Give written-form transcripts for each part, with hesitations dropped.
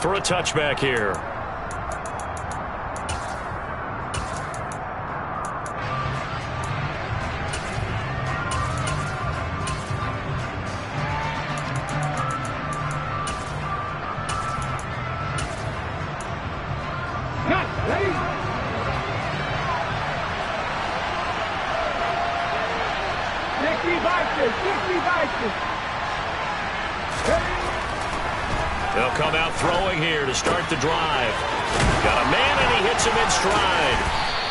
for a touchback here. They'll come out throwing here to start the drive. Got a man, and he hits him in stride.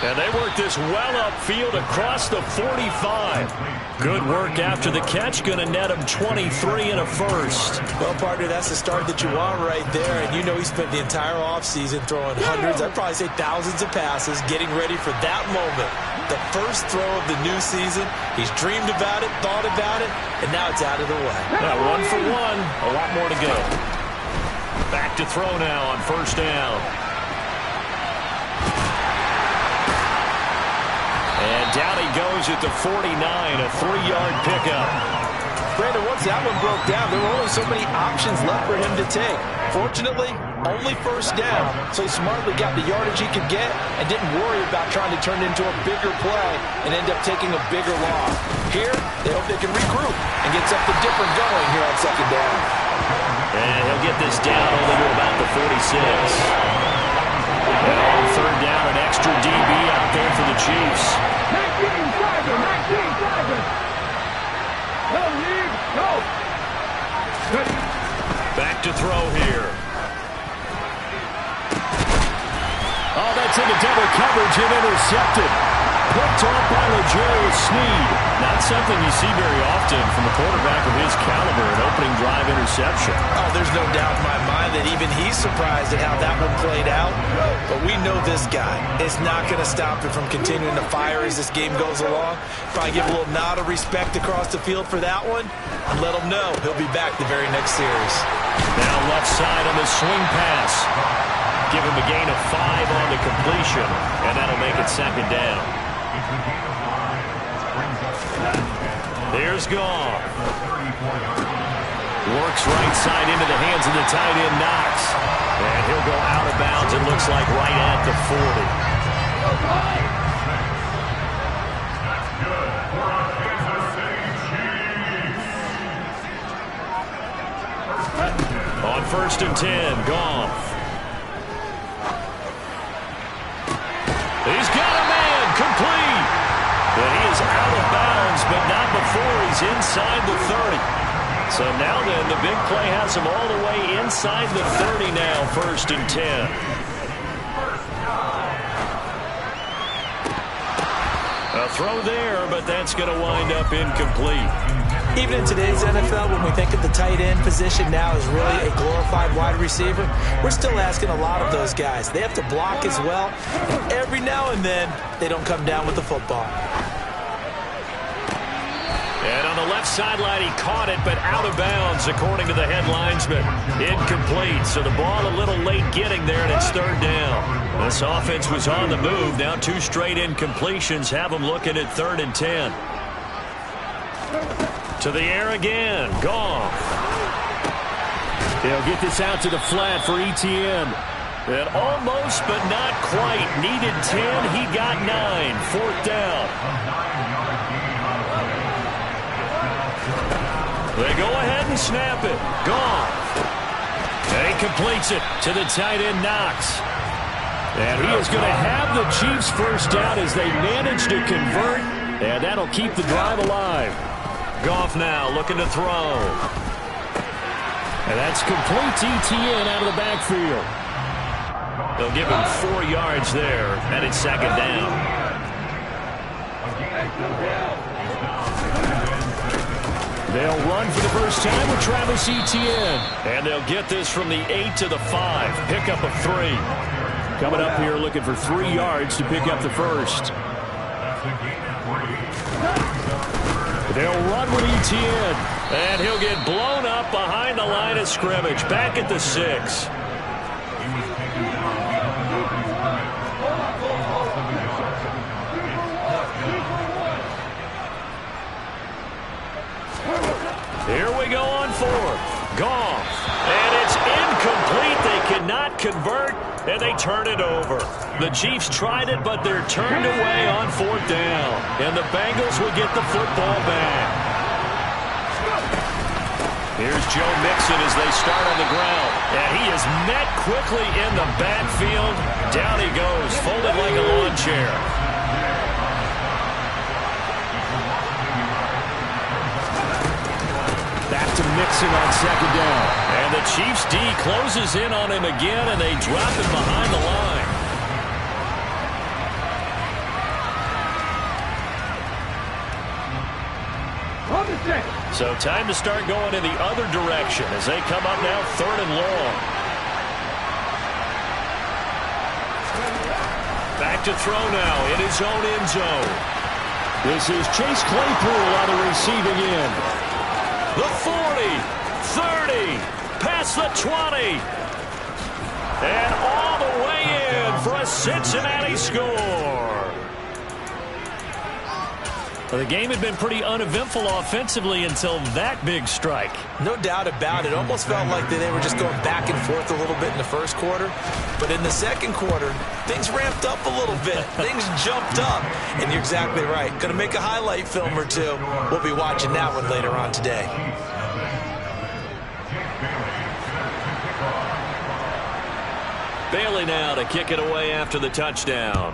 And they work this well upfield across the 45. Good work after the catch. Going to net him 23 and a first. Well, partner, that's the start that you want right there. And you know he spent the entire offseason throwing hundreds, I'd probably say thousands of passes, getting ready for that moment. The first throw of the new season. He's dreamed about it, thought about it, and now it's out of the way. Yeah, 1 for 1. A lot more to go. Back to throw now on first down. And down he goes at the 49, a 3-yard pickup. Brandon, once that one broke down, there were only so many options left for him to take. Fortunately, only first down, so he smartly got the yardage he could get and didn't worry about trying to turn it into a bigger play and end up taking a bigger loss. Here, they hope they can regroup and get something different going here on second down. And he'll get this down only to about the 46. And on third down, an extra DB out there for the Chiefs. 19 driver, 19 driver. No lead, no. Back to throw here. Oh, that's into double coverage and intercepted. Picked off by L'Jarius Sneed. Not something you see very often from a quarterback of his caliber, an opening drive interception. Oh, there's no doubt in my mind that even he's surprised at how that one played out. But we know this guy is not going to stop him from continuing to fire as this game goes along. Probably give a little nod of respect across the field for that one and let him know he'll be back the very next series. Now left side on the swing pass. Give him a gain of 5 on the completion, and that'll make it second down. Here's Goff. Works right side into the hands of the tight end, Knox. And he'll go out of bounds, it looks like right at the 40. On first and 10, Goff. He's got a man, complete. But he is out of bounds, but not before he's inside the 30. So now then, the big play has him all the way inside the 30 now, first and 10. A throw there, but that's going to wind up incomplete. Even in today's NFL, when we think of the tight end position now as really a glorified wide receiver, we're still asking a lot of those guys. They have to block as well, and every now and then, they don't come down with the football. And on the left sideline, he caught it, but out of bounds, according to the head linesman. Incomplete, so the ball a little late getting there, and it's third down. This offense was on the move. Now 2 straight incompletions have them looking at third and 10. To the air again, Goff. They'll get this out to the flat for ETN. And almost, but not quite. Needed 10, he got 9. Fourth down. They go ahead and snap it. Goff. And he completes it to the tight end, Knox. And he is going to have the Chiefs first down as they manage to convert. And that'll keep the drive alive. Goff now looking to throw. And that's complete to ETN out of the backfield. They'll give him 4 yards there, and it's second down. They'll run for the first time with Travis Etienne. And they'll get this from the 8 to the 5. Pickup of 3. Coming up here looking for 3 yards to pick up the first. They'll run with Etienne. And he'll get blown up behind the line of scrimmage. Back at the 6. Here we go on fourth. Goff. And it's incomplete. They not convert, and they turn it over. The Chiefs tried it, but they're turned away on 4th down. And the Bengals will get the football back. Here's Joe Mixon as they start on the ground. And he is met quickly in the backfield. Down he goes, folded like a lawn chair. Back to Mixon on 2nd down. And the Chiefs D closes in on him again, and they drop him behind the line. So time to start going in the other direction as they come up now 3rd and long. Back to throw now in his own end zone. This is Chase Claypool on the receiving end. The 40, 30, past the 20. And all the way in for a Cincinnati score. Well, the game had been pretty uneventful offensively until that big strike. No doubt about it. Almost felt like they were just going back and forth a little bit in the first quarter. But in the second quarter, things ramped up a little bit. Things jumped up. And you're exactly right. Going to make a highlight film or two. We'll be watching that one later on today. Bailey now to kick it away after the touchdown.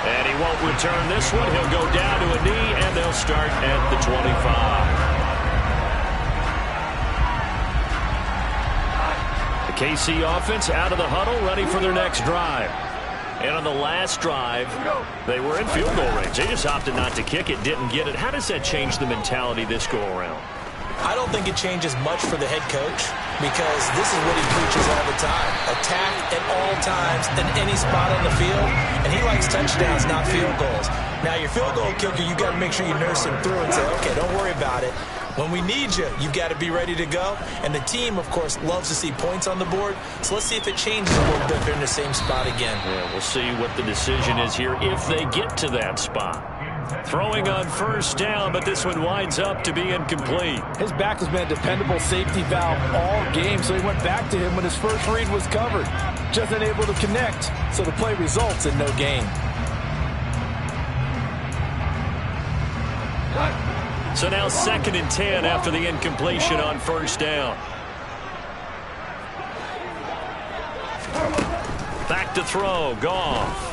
And he won't return this one. He'll go down to a knee, and they'll start at the 25. The KC offense out of the huddle, ready for their next drive. And on the last drive, they were in field goal range. They just opted not to kick it, didn't get it. How does that change the mentality this go around? I don't think it changes much for the head coach because this is what he preaches all the time. Attack at all times in any spot on the field, and he likes touchdowns, not field goals. Now, your field goal kicker, you've got to make sure you nurse him through and say, okay, don't worry about it. When we need you, you've got to be ready to go. And the team, of course, loves to see points on the board. So let's see if it changes a little bit if they're in the same spot again. Yeah, we'll see what the decision is here if they get to that spot. Throwing on 1st down, but this one winds up to be incomplete. His back has been a dependable safety valve all game, so he went back to him when his first read was covered. Just unable to connect, so the play results in no gain. So now 2nd and 10 after the incompletion on 1st down. Back to throw, Goff.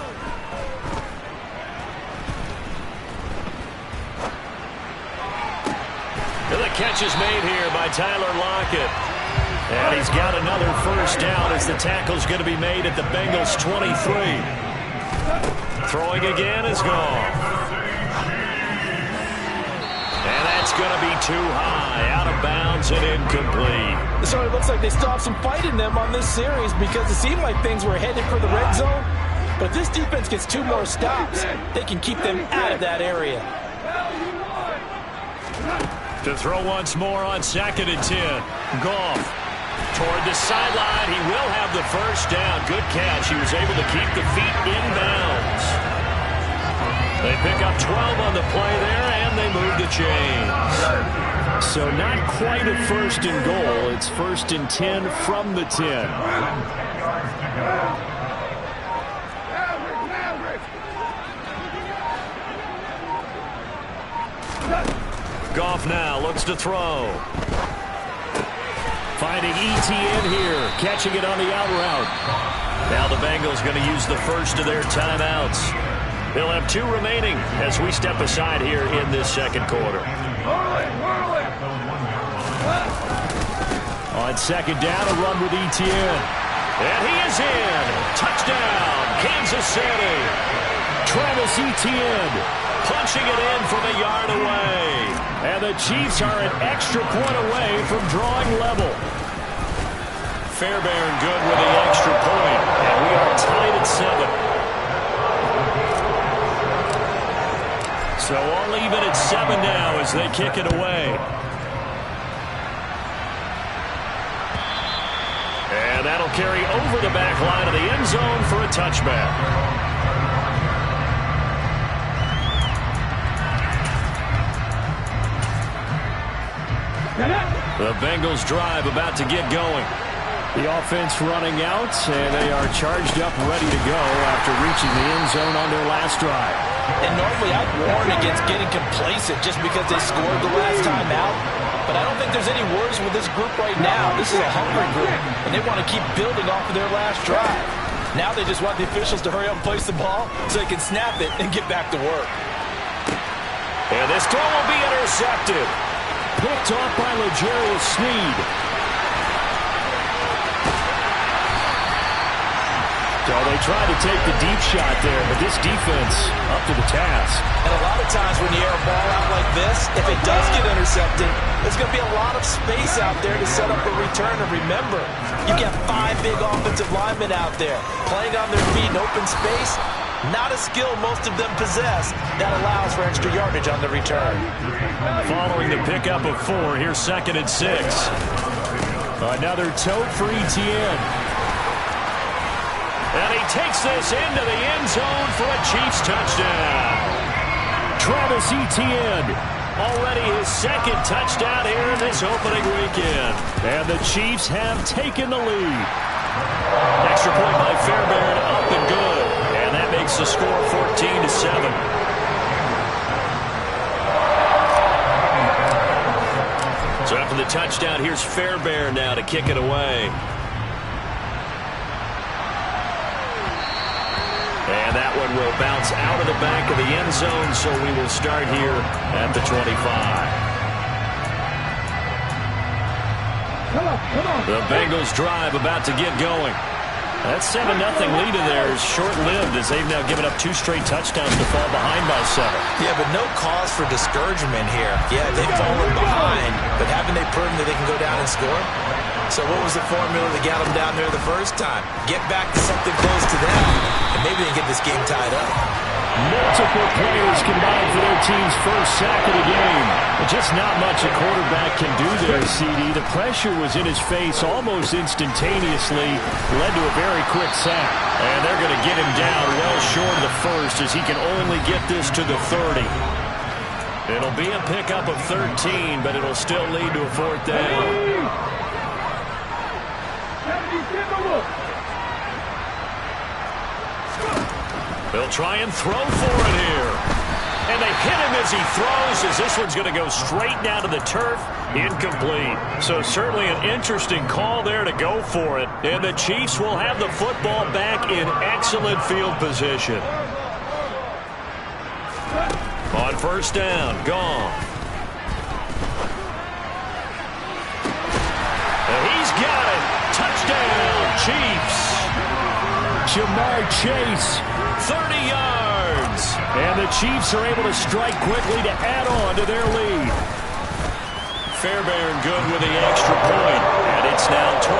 The catch is made here by Tyler Lockett. And he's got another 1st down as the tackle's going to be made at the Bengals 23. Throwing again is Goff. And that's going to be too high, out of bounds and incomplete. So it looks like they still have some fight in them on this series because it seemed like things were headed for the red zone. But if this defense gets 2 more stops, they can keep them out of that area. To throw once more on 2nd and 10. Goff toward the sideline. He will have the 1st down. Good catch. He was able to keep the feet in bounds. They pick up 12 on the play there, and they move the chains. So not quite a 1st and goal. It's 1st and 10 from the 10. Goff now looks to throw. Finding ETN here, catching it on the out route. Now the Bengals going to use the first of their timeouts. They'll have 2 remaining as we step aside here in this 2nd quarter. On 2nd down, a run with ETN. And he is in. Touchdown, Kansas City. Travis Etienne punching it in from a yard away. And the Chiefs are an extra point away from drawing level. Fairbairn good with the extra point. And we are tied at 7. So all even at 7 now as they kick it away. And that'll carry over the back line of the end zone for a touchback. The Bengals drive about to get going. The offense running out, and they are charged up, ready to go after reaching the end zone on their last drive. And normally I'd warn against getting complacent just because they scored the last time out. But I don't think there's any worries with this group right now. This is a hungry group, and they want to keep building off of their last drive. Now they just want the officials to hurry up and place the ball so they can snap it and get back to work. And this throw will be intercepted. Picked off by L'Jarius Sneed. So they tried to take the deep shot there, but this defense up to the task. And a lot of times when you air a ball out like this, if it does get intercepted, there's going to be a lot of space out there to set up a return. And remember, you got 5 big offensive linemen out there playing on their feet in open space. Not a skill most of them possess that allows for extra yardage on the return. Following the pickup of 4, here's 2nd and 6. Another tote for Etienne. And he takes this into the end zone for a Chiefs touchdown. Travis Etienne, already his 2nd touchdown here in this opening weekend. And the Chiefs have taken the lead. Extra point by Fairbairn, up and good. And that makes the score 14-7. So after the touchdown, here's Fairbairn now to kick it away. And that one will bounce out of the back of the end zone, so we will start here at the 25. The Bengals drive about to get going. That 7-0 lead of theirs short-lived as they've now given up 2 straight touchdowns to fall behind by 7. Yeah, but no cause for discouragement here. Yeah, they've fallen behind, but haven't they proven that they can go down and score? So what was the formula that got them down there the first time? Get back to something close to them, and maybe they can get this game tied up. Multiple players combined for their team's first sack of the game. But just not much a quarterback can do there, CD. The pressure was in his face almost instantaneously. Led to a very quick sack. And they're going to get him down well short of the first as he can only get this to the 30. It'll be a pickup of 13, but it'll still lead to a 4th down. They'll try and throw for it here. And they hit him as he throws, as this one's going to go straight down to the turf. Incomplete. So certainly an interesting call there to go for it. And the Chiefs will have the football back in excellent field position. On 1st down, gone. And he's got it. Touchdown, Chiefs. Ja'Marr Chase, 30 yards. And the Chiefs are able to strike quickly to add on to their lead. Fairbairn good with the extra point. And it's now 21-7.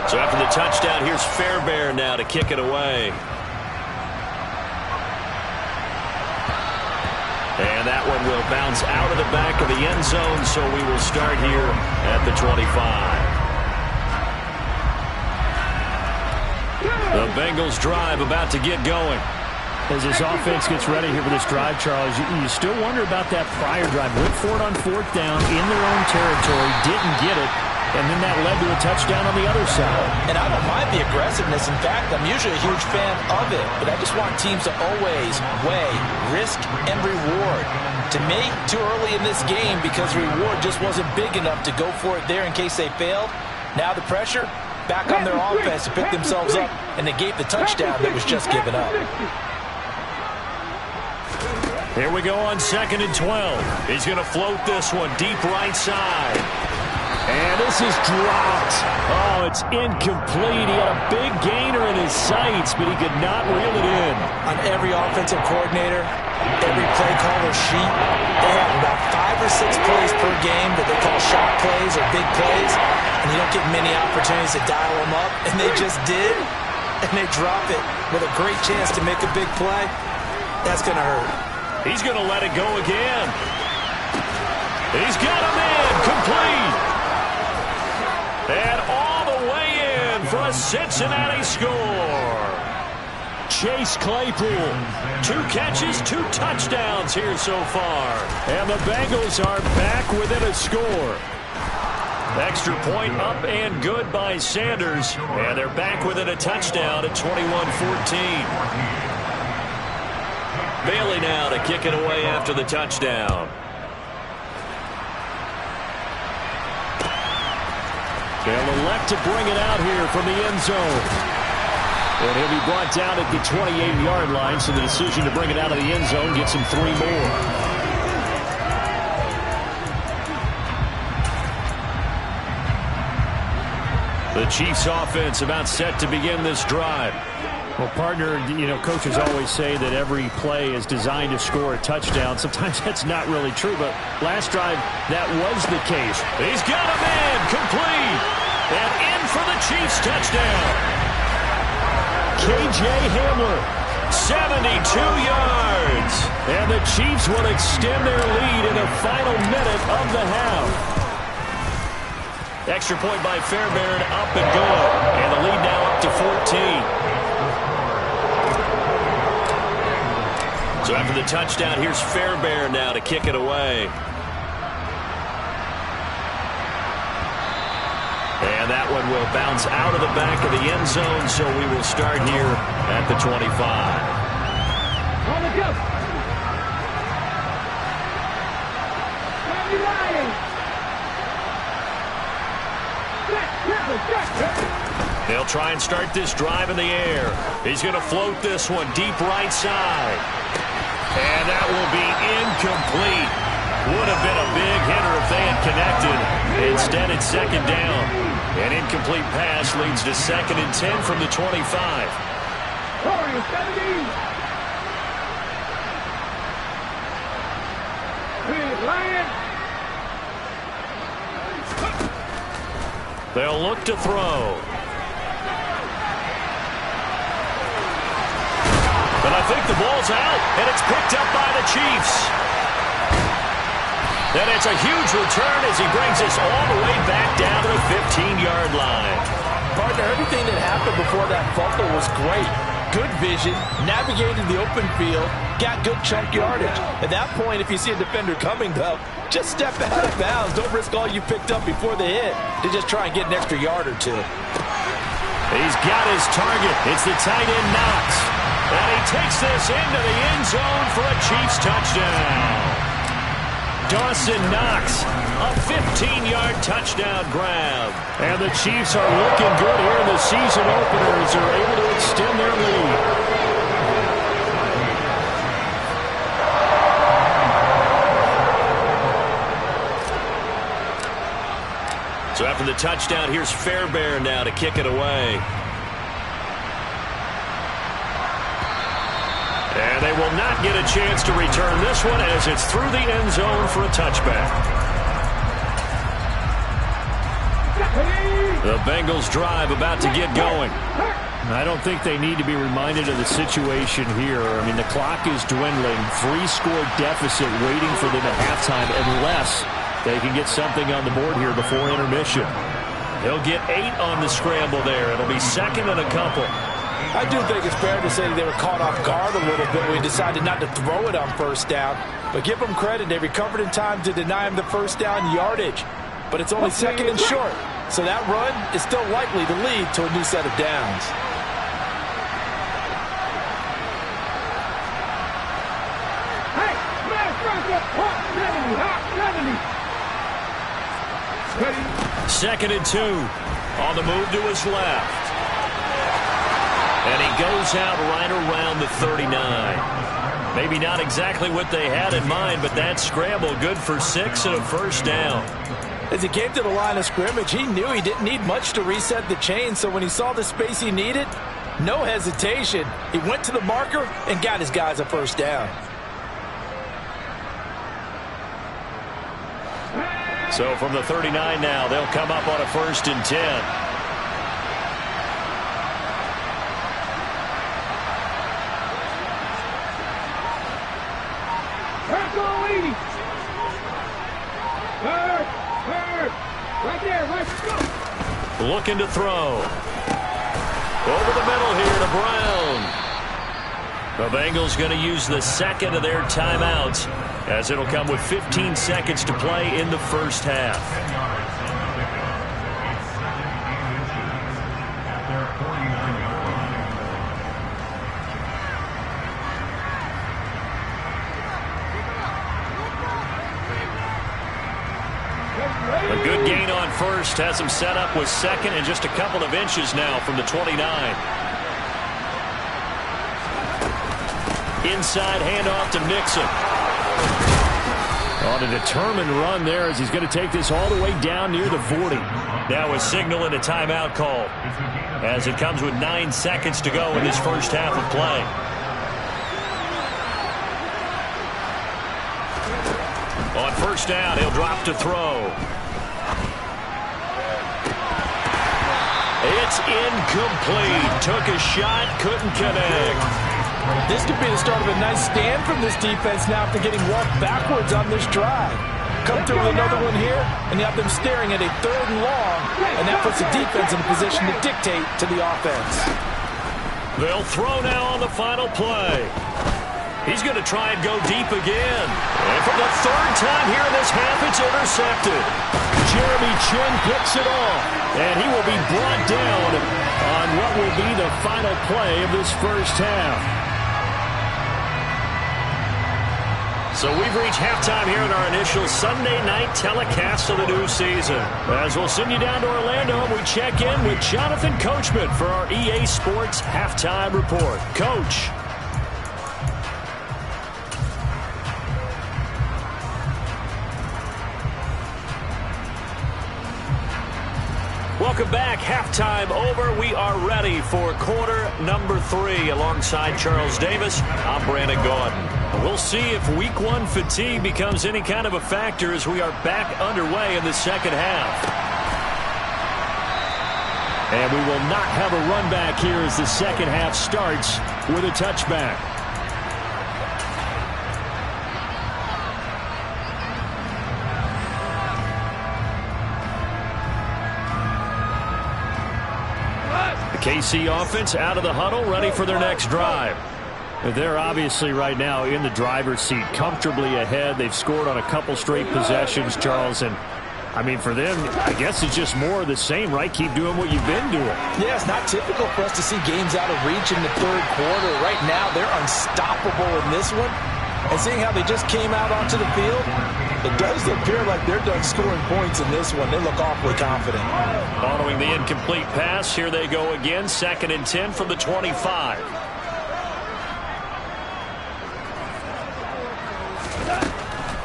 So after the touchdown, here's Fairbairn now to kick it away. And that one will bounce out of the back of the end zone, so we will start here at the 25. The Bengals drive about to get going. As this offense gets ready here for this drive, Charles, you still wonder about that prior drive. Went for it on 4th down in their own territory, didn't get it, and then that led to a touchdown on the other side. And I don't mind the aggressiveness. In fact, I'm usually a huge fan of it, but I just want teams to always weigh risk and reward. To me, too early in this game because reward just wasn't big enough to go for it there in case they failed. Now the pressure back on their offense to pick themselves up and negate the touchdown that was just given up. Here we go on 2nd and 12. He's going to float this one deep right side. And this is dropped. Oh, it's incomplete. He had a big gainer in his sights, but he could not reel it in. On every offensive coordinator, every play caller sheet, they have about 5 or 6 plays per game that they call shot plays or big plays, and you don't get many opportunities to dial them up, and they just did, and they drop it with a great chance to make a big play. That's going to hurt. He's going to let it go again. He's got him in, complete. And all the way in for a Cincinnati score. Chase Claypool. 2 catches, 2 touchdowns here so far. And the Bengals are back within a score. Extra point up and good by Sanders. And they're back within a touchdown at 21-14. Bailey now to kick it away after the touchdown. They'll elect to bring it out here from the end zone. And he'll be brought down at the 28-yard line, so the decision to bring it out of the end zone gets him 3 more. The Chiefs offense about set to begin this drive. Well, partner, coaches always say that every play is designed to score a touchdown. Sometimes that's not really true, but last drive, that was the case. He's got a man, complete, and in for the Chiefs touchdown. K.J. Hamler, 72 yards. And the Chiefs will extend their lead in the final minute of the half. Extra point by Fairbairn, up and good. And the lead now up to 14. So after the touchdown, here's Fairbairn now to kick it away. And that one will bounce out of the back of the end zone, so we will start here at the 25. On the jump. They'll try and start this drive in the air. He's going to float this one deep right side. And that will be incomplete. Would have been a big hitter if they had connected. Instead, it's second down. An incomplete pass leads to 2nd and 10 from the 25. They'll look to throw. But I think the ball's out, and it's picked up by the Chiefs. And it's a huge return as he brings us all the way back down to the 15-yard line. Partner, everything that happened before that fumble was great. Good vision, navigated the open field, got good chunk yardage. At that point, if you see a defender coming, though, just step out of bounds. Don't risk all you picked up before the hit to just try and get an extra yard or 2. He's got his target. It's the tight end, Knox. And he takes this into the end zone for a Chiefs touchdown. Dawson Knox, a 15-yard touchdown grab. And the Chiefs are looking good here in the season opener as they're able to extend their lead. So after the touchdown, here's Fairbairn now to kick it away. And they will not get a chance to return this one as it's through the end zone for a touchback. The Bengals drive about to get going. I don't think they need to be reminded of the situation here. I mean, the clock is dwindling. 3-score deficit waiting for them at halftime unless they can get something on the board here before intermission. They'll get 8 on the scramble there. It'll be 2nd and a couple. I do think it's fair to say they were caught off guard a little bit when we decided not to throw it on first down. But give them credit. They recovered in time to deny him the first down yardage. But it's only 2nd and short. So that run is still likely to lead to a new set of downs. Hey, smash Russell, hot 70, hot 70. 2nd and 2. On the move to his left. And he goes out right around the 39. Maybe not exactly what they had in mind, but that scramble good for 6 and a first down. As he came to the line of scrimmage, he knew he didn't need much to reset the chain, so when he saw the space he needed, no hesitation. He went to the marker and got his guys a first down. So from the 39 now, they'll come up on a 1st and 10. Right there, let's go. Looking to throw. Over the middle here to Brown. The Bengals going to use the second of their timeouts, as it'll come with 15 seconds to play in the first half. A good gain on first has him set up with second and just a couple of inches now from the 29. Inside handoff to Mixon. On a determined run there as he's going to take this all the way down near the 40. Now a signal and a timeout call as it comes with 9 seconds to go in this first half of play. On first down, he'll drop to throw. It's incomplete. Took a shot, couldn't connect. This could be the start of a nice stand from this defense now after getting walked backwards on this drive. Come through with another one here, and you have them staring at a 3rd and long, and that puts the defense in a position to dictate to the offense. They'll throw now on the final play. He's going to try and go deep again. And for the 3rd time here in this half, it's intercepted. Jeremy Chinn picks it off, and he will be brought down on what will be the final play of this first half. So we've reached halftime here in our initial Sunday night telecast of the new season. As we'll send you down to Orlando, and we check in with Jonathan Coachman for our EA Sports Halftime Report. Coach. Welcome back. Halftime over. We are ready for quarter number 3. Alongside Charles Davis, I'm Brandon Gaudin. We'll see if week 1 fatigue becomes any kind of a factor as we are back underway in the second half. And we will not have a run back here as the second half starts with a touchback. The KC offense out of the huddle, ready for their next drive. They're obviously right now in the driver's seat, comfortably ahead. They've scored on a couple straight possessions, Charles, and I mean, for them, I guess it's just more of the same, right? Keep doing what you've been doing. Yeah, it's not typical for us to see games out of reach in the 3rd quarter. Right now, they're unstoppable in this one. And seeing how they just came out onto the field, it does appear like they're done scoring points in this one. They look awfully confident. Following the incomplete pass, here they go again. 2nd and 10 from the 25.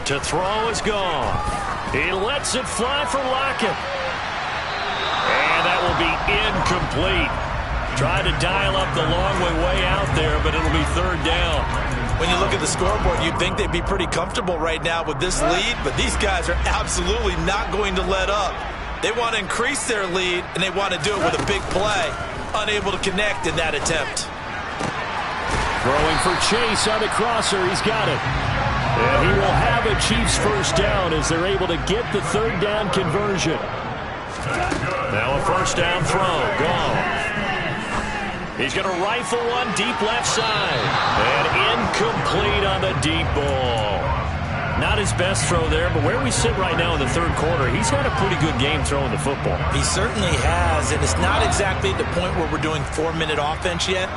To throw is gone. He lets it fly for Lockett. And that will be incomplete. Tried to dial up the long way out there, but it'll be 3rd down. When you look at the scoreboard, you'd think they'd be pretty comfortable right now with this lead, but these guys are absolutely not going to let up. They want to increase their lead, and they want to do it with a big play. Unable to connect in that attempt. Throwing for Chase on the crosser. He's got it. And he will have a Chiefs first down as they're able to get the 3rd down conversion. Now a first down throw. Gone. He's going to rifle one deep left side. And incomplete on the deep ball. Not his best throw there, but where we sit right now in the 3rd quarter, he's had a pretty good game throwing the football. He certainly has, and it's not exactly the point where we're doing 4-minute offense yet,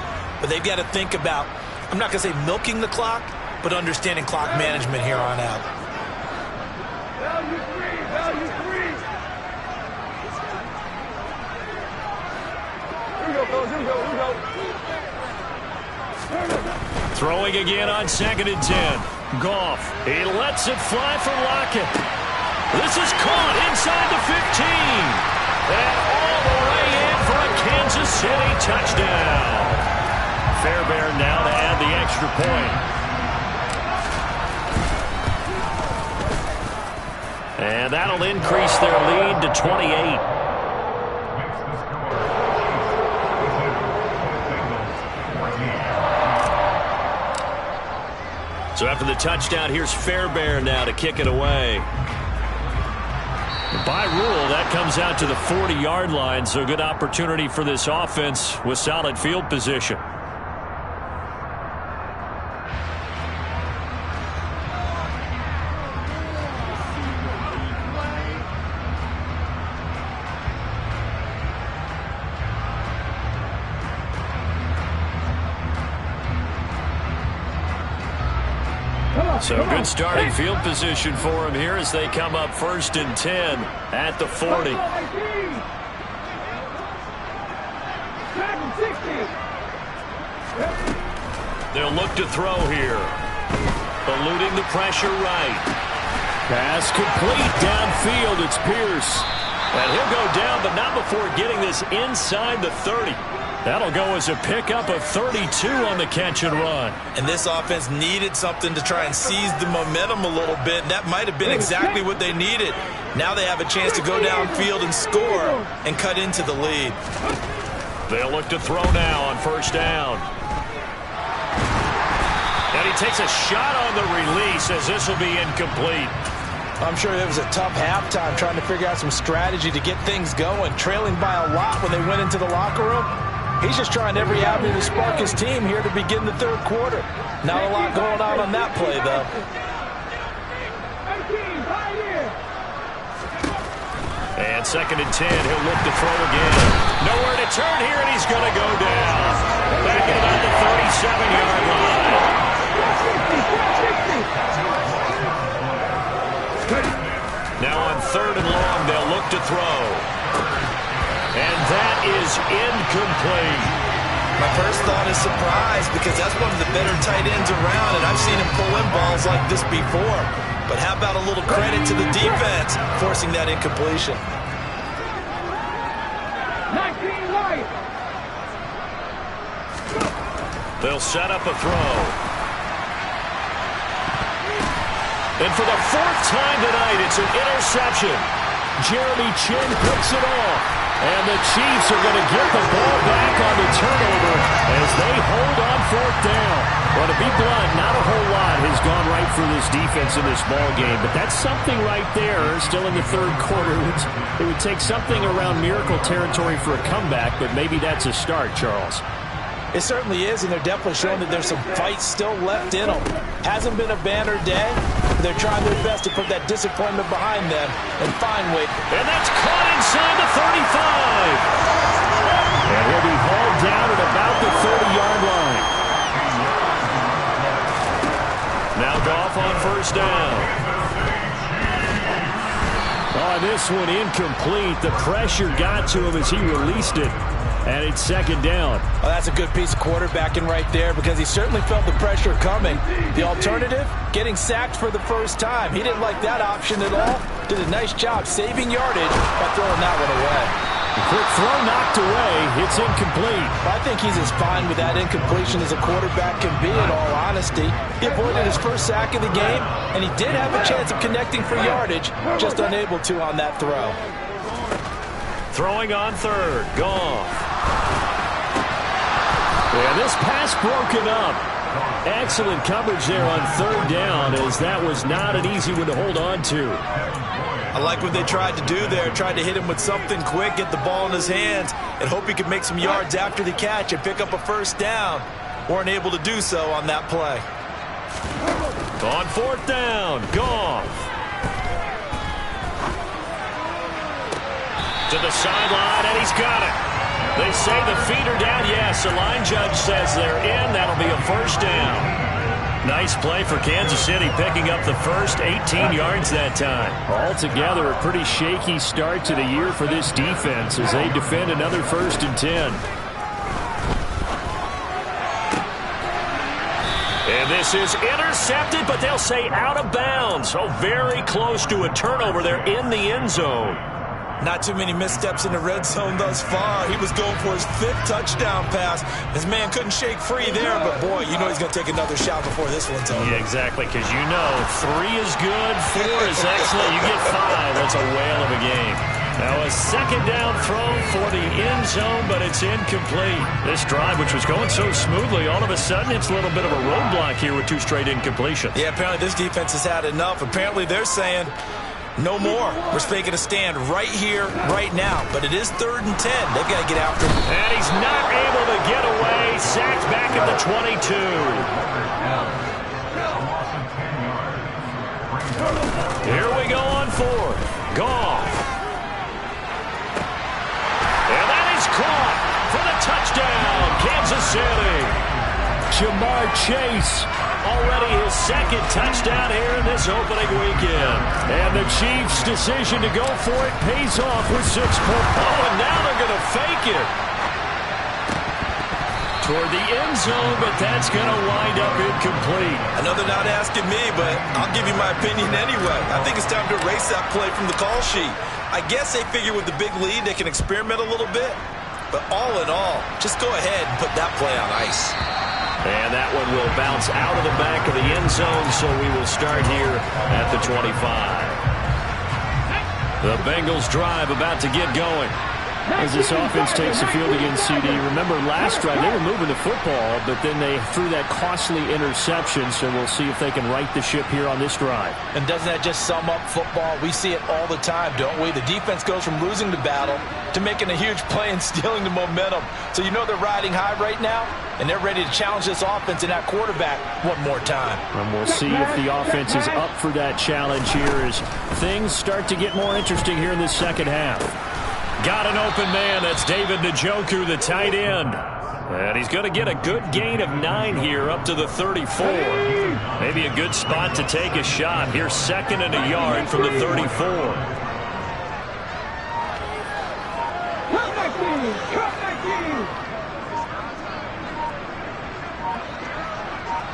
but they've got to think about, I'm not going to say milking the clock, but understanding clock management here on out. Value three. Here we go, fellas. Here we go. Throwing again on 2nd and 10. Goff. He lets it fly for Lockett. This is caught inside the 15. And all the way in for a Kansas City touchdown. Fairbairn now to add the extra point. And that'll increase their lead to 28. So after the touchdown, here's Fairbairn now to kick it away. By rule, that comes out to the 40-yard line, so good opportunity for this offense with solid field position. So good starting field position for him here as they come up 1st and 10 at the 40. They'll look to throw here. Eluding the pressure right. Pass complete downfield. It's Pierce. And he'll go down, but not before getting this inside the 30. That'll go as a pickup of 32 on the catch and run. And this offense needed something to try and seize the momentum a little bit. And that might have been exactly what they needed. Now they have a chance to go downfield and score and cut into the lead. They'll look to throw now on 1st down. And he takes a shot on the release as this will be incomplete. I'm sure it was a tough halftime trying to figure out some strategy to get things going. Trailing by a lot when they went into the locker room. He's just trying every avenue to spark his team here to begin the 3rd quarter. Not a lot going on that play, though. And 2nd and 10, he'll look to throw again. Nowhere to turn here, and he's going to go down. Back at about the 37-yard line. Now on 3rd and long, they'll look to throw. And that is incomplete. My first thought is surprise because that's one of the better tight ends around, and I've seen him pull in balls like this before. But how about a little credit to the defense forcing that incompletion? 19 right. They'll set up a throw. And for the 4th time tonight, it's an interception. Jeremy Chinn picks it off. And the Chiefs are going to get the ball back on the turnover as they hold on 4th down. Well, to be blunt, not a whole lot has gone right for this defense in this ball game, but that's something right there. Still in the 3rd quarter. It would take something around miracle territory for a comeback, but maybe that's a start, Charles. It certainly is, and they're definitely showing that there's some fight still left in them. Hasn't been a banner day. They're trying their best to put that disappointment behind them and find way. And that's caught inside the 35. And he'll be hauled down at about the 30-yard line. Now Goff on 1st down. Oh, this one incomplete. The pressure got to him as he released it. And it's 2nd down. Well, that's a good piece of quarterbacking right there because he certainly felt the pressure coming. The alternative, getting sacked for the 1st time. He didn't like that option at all. Did a nice job saving yardage by throwing that one away. Quick throw knocked away. It's incomplete. I think he's as fine with that incompletion as a quarterback can be, in all honesty. He avoided his 1st sack of the game, and he did have a chance of connecting for yardage, just unable to on that throw. Throwing on 3rd. Goff. Yeah, this pass broken up. Excellent coverage there on 3rd down, as that was not an easy one to hold on to. I like what they tried to do there. Tried to hit him with something quick, get the ball in his hands, and hope he could make some yards after the catch and pick up a 1st down. Weren't able to do so on that play. On 4th down, Goff. To the sideline, and he's got it. They say the feet are down. Yes, the line judge says they're in. That'll be a 1st down. Nice play for Kansas City, picking up the first 18 yards that time. Altogether, a pretty shaky start to the year for this defense as they defend another 1st and 10. And this is intercepted, but they'll say out of bounds. So very close to a turnover there in the end zone. Not too many missteps in the red zone thus far. He was going for his 5th touchdown pass. His man couldn't shake free there, but boy, you know he's going to take another shot before this one's over. Yeah, exactly, because you know 3 is good, 4 is excellent. You get 5, that's a whale of a game. Now a 2nd down throw for the end zone, but it's incomplete. This drive, which was going so smoothly, all of a sudden it's a little bit of a roadblock here with 2 straight incompletions. Yeah, apparently this defense has had enough. Apparently they're saying, no more. We're making a stand right here, right now. But it is 3rd and 10. They've got to get after him. And he's not able to get away. Sacked back at the 22. Here we go on 4th. Goff. And that is caught for the touchdown, Kansas City. Jamar Chase, already his second touchdown here in this opening weekend. And the Chiefs' decision to go for it pays off with 6 points. Oh, and now they're going to fake it toward the end zone, but that's going to wind up incomplete. I know they're not asking me, but I'll give you my opinion anyway. I think it's time to erase that play from the call sheet. I guess they figure with the big lead they can experiment a little bit. But all in all, just go ahead and put that play on ice. And that one will bounce out of the back of the end zone, so we will start here at the 25. The Bengals drive about to get going. As this offense takes the field against CD, remember last drive they were moving the football, but then they threw that costly interception, so we'll see if they can right the ship here on this drive. And doesn't that just sum up football? We see it all the time, don't we? The defense goes from losing the battle to making a huge play and stealing the momentum. So you know they're riding high right now, and they're ready to challenge this offense and that quarterback one more time. And we'll see if the offense is up for that challenge here as things start to get more interesting here in this second half. Got an open man. That's David Njoku, the tight end. And he's going to get a good gain of 9 here up to the 34. Maybe a good spot to take a shot. Here's 2nd and a yard from the 34.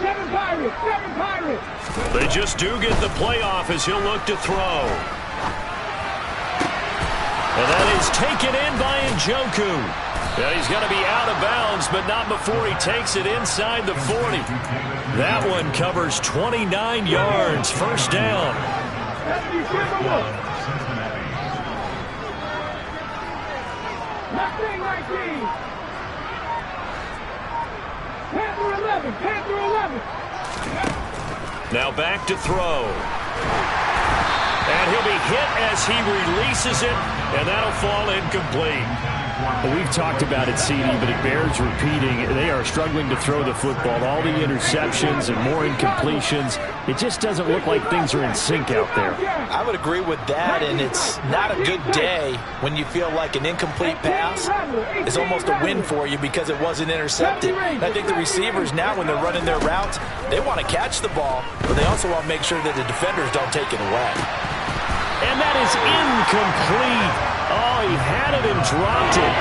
Seven Pirates. They just do get the playoff as he'll look to throw. And that is taken in by Njoku. Yeah, he's going to be out of bounds, but not before he takes it inside the 40. That one covers 29 yards. First down. Now back to throw. And he'll be hit as he releases it, and that'll fall incomplete. Well, we've talked about it, CD, but it bears repeating. They are struggling to throw the football. All the interceptions and more incompletions. It just doesn't look like things are in sync out there. I would agree with that, and it's not a good day when you feel like an incomplete pass is almost a win for you because it wasn't intercepted. And I think the receivers now, when they're running their routes, they want to catch the ball, but they also want to make sure that the defenders don't take it away. And that is incomplete. Oh, he had it and dropped it.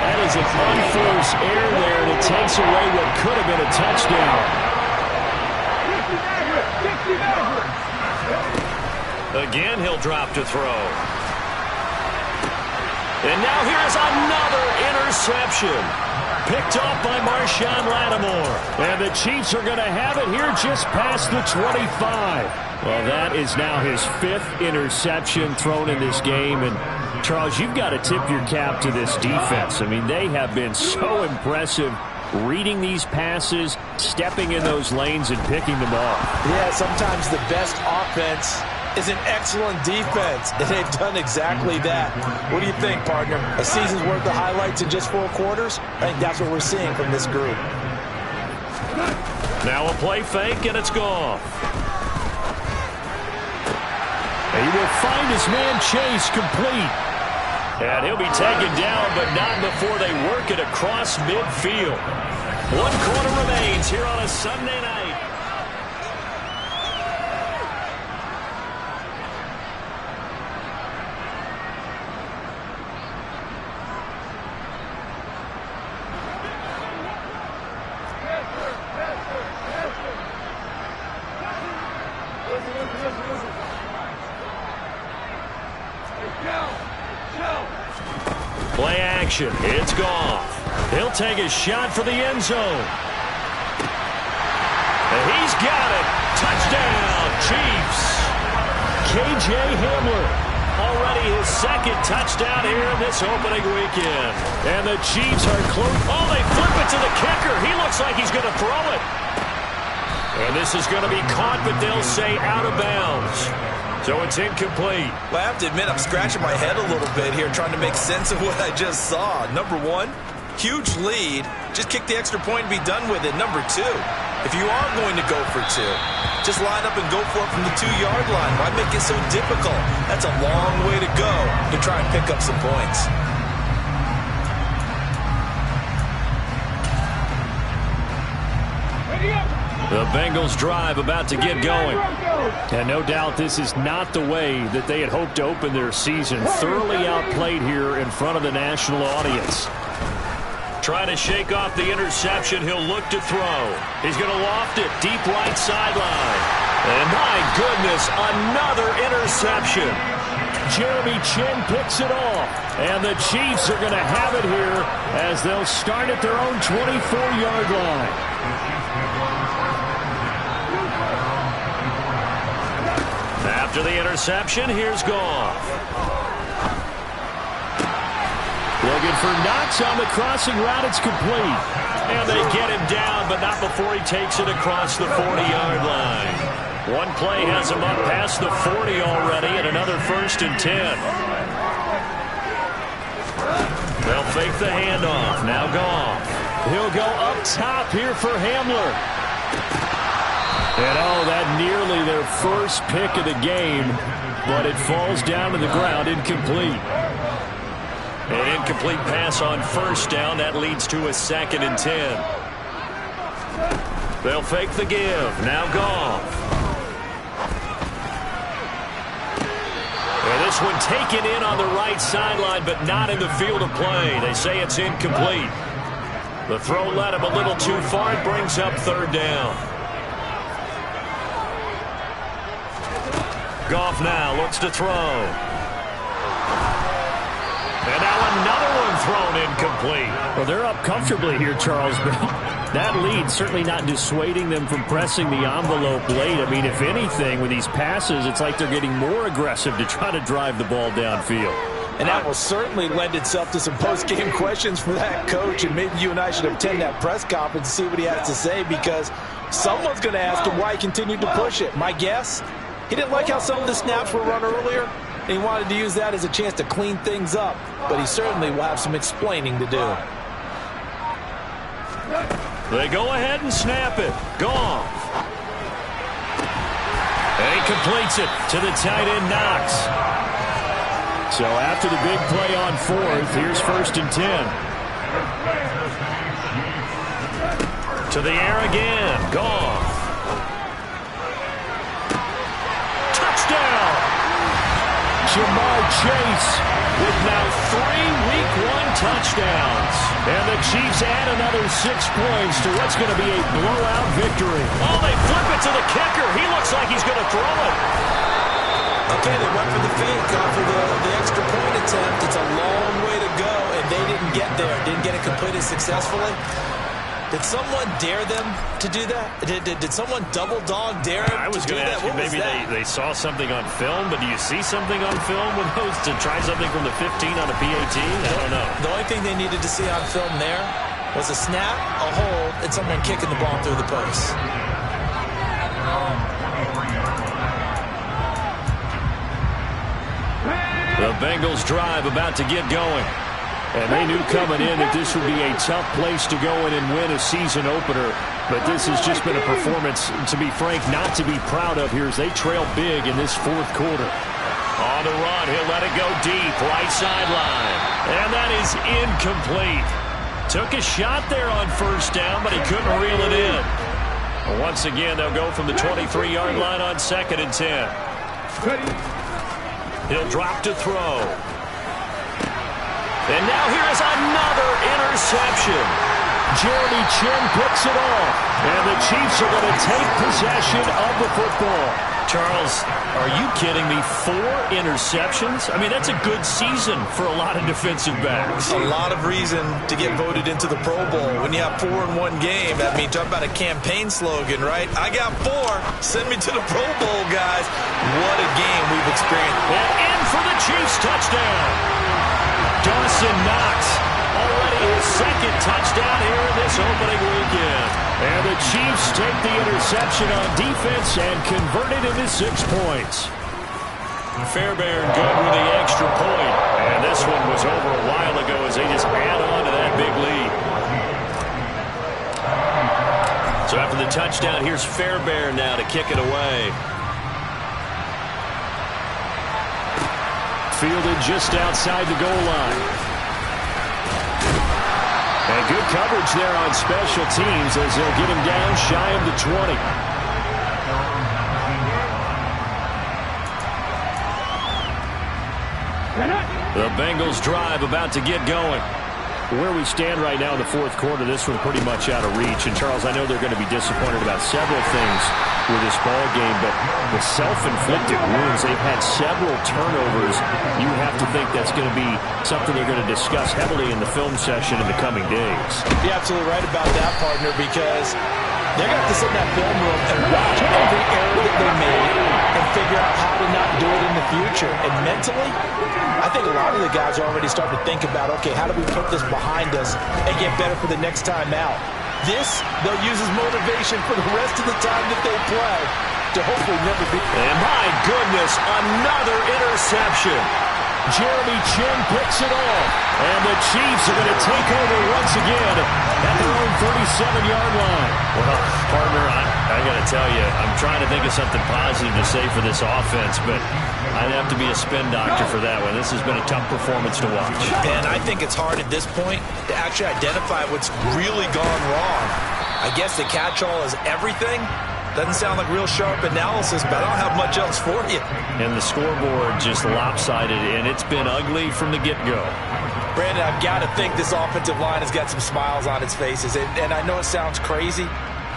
That is an unforced error there, and it takes away what could have been a touchdown. Again, he'll drop to throw. And now here's another interception. Picked off by Marshawn Lattimore. And the Chiefs are going to have it here just past the 25. Well, that is now his 5th interception thrown in this game. And, Charles, you've got to tip your cap to this defense. I mean, they have been so impressive reading these passes, stepping in those lanes, and picking them off. Yeah, sometimes the best offense is an excellent defense, and they've done exactly that. What do you think, partner? A season's worth of highlights in just 4 quarters? I think that's what we're seeing from this group. Now a play fake, and it's gone. He will find his man Chase complete. And he'll be taken down, but not before they work it across midfield. 1 quarter remains here on a Sunday night. Play action. It's Goff. He'll take a shot for the end zone. And he's got it. Touchdown, Chiefs. KJ Hamler. Already his 2nd touchdown here in this opening weekend. And the Chiefs are close. Oh, they flip it to the kicker. He looks like he's going to throw it. And this is going to be caught, but they'll say out of bounds. So it's incomplete. Well, I have to admit, I'm scratching my head a little bit here trying to make sense of what I just saw. Number 1, huge lead. Just kick the extra point and be done with it. Number 2, if you are going to go for 2, just line up and go for it from the 2-yard line. Why make it so difficult? That's a long way to go to try and pick up some points. Ready up. The Bengals drive about to get going. And no doubt this is not the way that they had hoped to open their season. Thoroughly outplayed here in front of the national audience. Trying to shake off the interception. He'll look to throw. He's going to loft it deep right sideline. And my goodness, another interception. Jeremy Chinn picks it off. And the Chiefs are going to have it here as they'll start at their own 24-yard line. After the interception, here's Goff. Looking for Knox on the crossing route. It's complete. And they get him down, but not before he takes it across the 40-yard line. One play has him up past the 40 already, and another 1st and 10. They'll fake the handoff. Now Goff. He'll go up top here for Hamler. And oh, that nearly their first pick of the game, but it falls down to the ground, incomplete. An incomplete pass on 1st down. That leads to a 2nd and 10. They'll fake the give. Now Goff. And this one taken in on the right sideline, but not in the field of play. They say it's incomplete. The throw led him a little too far. It brings up 3rd down. Goff now looks to throw. And now another one thrown incomplete. Well, they're up comfortably here, Charles, but that lead certainly not dissuading them from pressing the envelope late. I mean, if anything, with these passes, it's like they're getting more aggressive to try to drive the ball downfield. And that will certainly lend itself to some post-game questions for that coach, and maybe you and I should attend that press conference and see what he has to say, because someone's going to ask him why he continued to push it. My guess, he didn't like how some of the snaps were run earlier, and he wanted to use that as a chance to clean things up. But he certainly will have some explaining to do. They go ahead and snap it. Goff. And he completes it to the tight end, Knox. So after the big play on 4th, here's 1st and 10. To the air again. Goff. Touchdown. Jamar Chase with now 3 Week 1 touchdowns. And the Chiefs add another 6 points to what's going to be a blowout victory. Oh, they flip it to the kicker. He looks like he's going to throw it. Okay, they went for the fake off of the extra point attempt. It's a long way to go, and they didn't get there. Didn't get it completed successfully. Did someone dare them to do that? Did someone double dog dare them I was to do going to that? ask you, maybe they saw something on film, but do you see something on film with those to try something from the 15 on a PAT? I don't know. The only thing they needed to see on film there was a snap, a hold, and someone kicking the ball through the post. The Bengals drive about to get going. And they knew coming in that this would be a tough place to go in and win a season opener. But this has just been a performance, to be frank, not to be proud of here as they trail big in this 4th quarter. On the run, he'll let it go deep, right sideline. And that is incomplete. Took a shot there on 1st down, but he couldn't reel it in. Once again, they'll go from the 23-yard line on 2nd and 10. He'll drop to throw. And now here is another interception. Jeremy Chinn picks it off. And the Chiefs are going to take possession of the football. Charles, are you kidding me? 4 interceptions? I mean, that's a good season for a lot of defensive backs. A lot of reason to get voted into the Pro Bowl. When you have 4 in one game, I mean, talk about a campaign slogan, right? I got 4. Send me to the Pro Bowl, guys. What a game we've experienced. And in for the Chiefs touchdown. Dawson Knox, already his 2nd touchdown here in this opening weekend. And the Chiefs take the interception on defense and convert it into 6 points. Fairbairn good with the extra point. And this one was over a while ago as they just add on to that big lead. So after the touchdown, here's Fairbairn now to kick it away. Fielded just outside the goal line. And good coverage there on special teams as they'll get him down shy of the 20. The Bengals drive about to get going. Where we stand right now in the fourth quarter, this one pretty much out of reach. And, Charles, I know they're going to be disappointed about several things with this ball game, but the self-inflicted wounds, they've had several turnovers. You have to think that's going to be something they're going to discuss heavily in the film session in the coming days. You're absolutely right about that, partner, because they're going to have to sit in that film room and watch every error that they made and figure out how to not do it in the future. And mentally, I think a lot of the guys are already starting to think about, okay, how do we put this behind us and get better for the next time out? This, they'll use as motivation for the rest of the time that they play to hopefully never be. And my goodness, another interception. Jeremy Chinn picks it off. And the Chiefs are going to take over once again at their own 37-yard line. Well, partner, I got to tell you, I'm trying to think of something positive to say for this offense, but I'd have to be a spin doctor for that one. This has been a tough performance to watch. And I think it's hard at this point to actually identify what's really gone wrong. I guess the catch-all is everything. Doesn't sound like real sharp analysis, but I don't have much else for you. And the scoreboard just lopsided, and it's been ugly from the get-go. Brandon, I've got to think this offensive line has got some smiles on its faces. And I know it sounds crazy,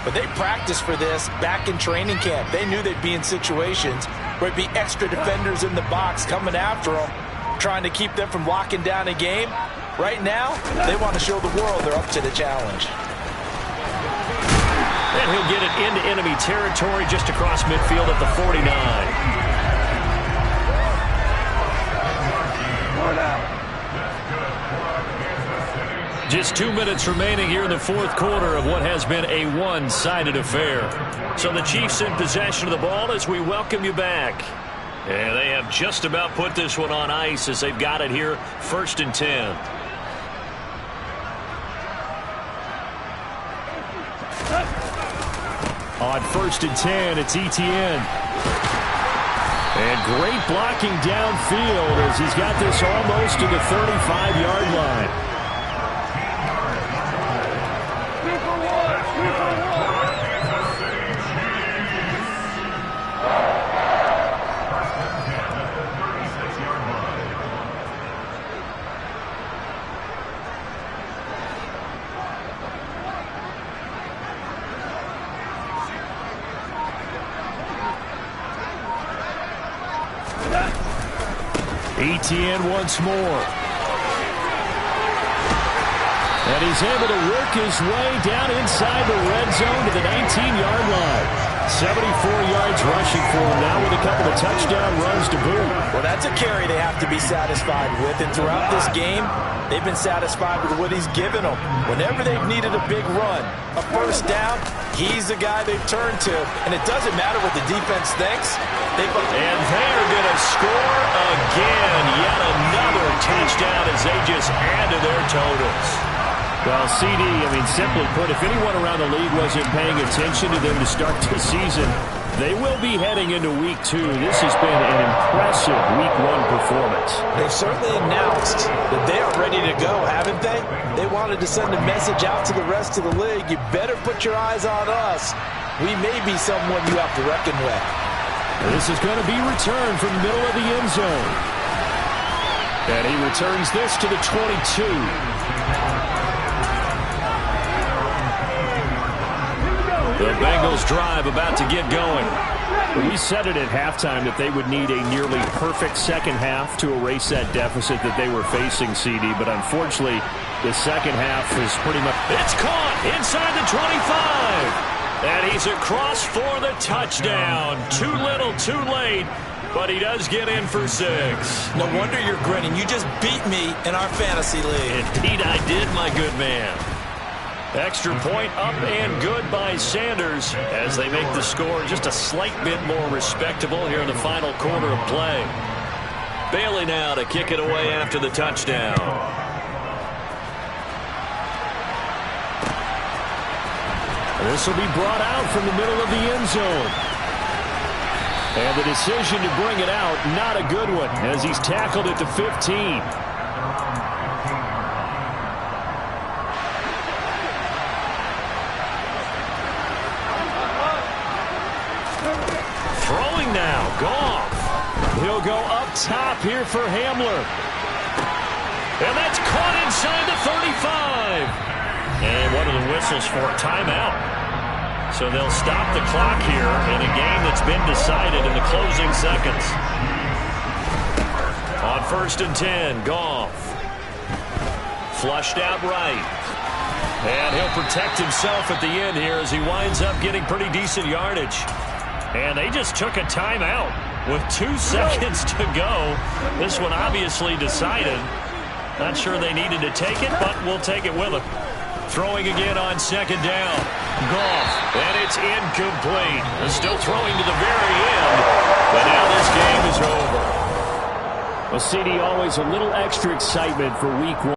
but they practiced for this back in training camp. They knew they'd be in situations where it'd be extra defenders in the box coming after them, trying to keep them from locking down a game. Right now, they want to show the world they're up to the challenge. And he'll get it into enemy territory just across midfield at the 49. Just 2 minutes remaining here in the fourth quarter of what has been a one-sided affair. So the Chiefs in possession of the ball as we welcome you back. And they have just about put this one on ice as they've got it here, 1st and 10. On 1st and 10, it's Etienne. And great blocking downfield as he's got this almost to the 35-yard line. Etienne once more. And he's able to work his way down inside the red zone to the 19-yard line. 74 yards rushing for him now with a couple of touchdown runs to boot. Well, that's a carry they have to be satisfied with. And throughout this game, they've been satisfied with what he's given them. Whenever they've needed a big run, a first down, he's the guy they've turned to. And it doesn't matter what the defense thinks. And they're going to score again. Yet another touchdown as they just add to their totals. Well, CD, I mean, simply put, if anyone around the league wasn't paying attention to them to start the season, they will be heading into Week 2. This has been an impressive Week 1 performance. They've certainly announced that they are ready to go, haven't they? They wanted to send a message out to the rest of the league. You better put your eyes on us. We may be someone you have to reckon with. This is going to be returned from the middle of the end zone. And he returns this to the 22. The Bengals drive about to get going. We said it at halftime that they would need a nearly perfect second half to erase that deficit that they were facing, CD. But unfortunately, the second half is pretty much... It's caught inside the 25. And he's across for the touchdown. Too little, too late. But he does get in for 6. No wonder you're grinning. You just beat me in our fantasy league. Indeed I did, my good man. Extra point up and good by Sanders as they make the score just a slight bit more respectable here in the final quarter of play. Bailey now to kick it away after the touchdown. This will be brought out from the middle of the end zone. And the decision to bring it out, not a good one, as he's tackled at the 15. throwing now. Goff. He'll go up top here for Hamler. And that's caught inside the 35. And one of the whistles for a timeout. So they'll stop the clock here in a game that's been decided in the closing seconds. On 1st and 10, Goff. Flushed out right. And he'll protect himself at the end here as he winds up getting pretty decent yardage. And they just took a timeout with 2 seconds to go. This one obviously decided. Not sure they needed to take it, but we'll take it with them. Throwing again on 2nd down. Goff. And it's incomplete. They're still throwing to the very end. But now this game is over. Well, CD, always a little extra excitement for week 1.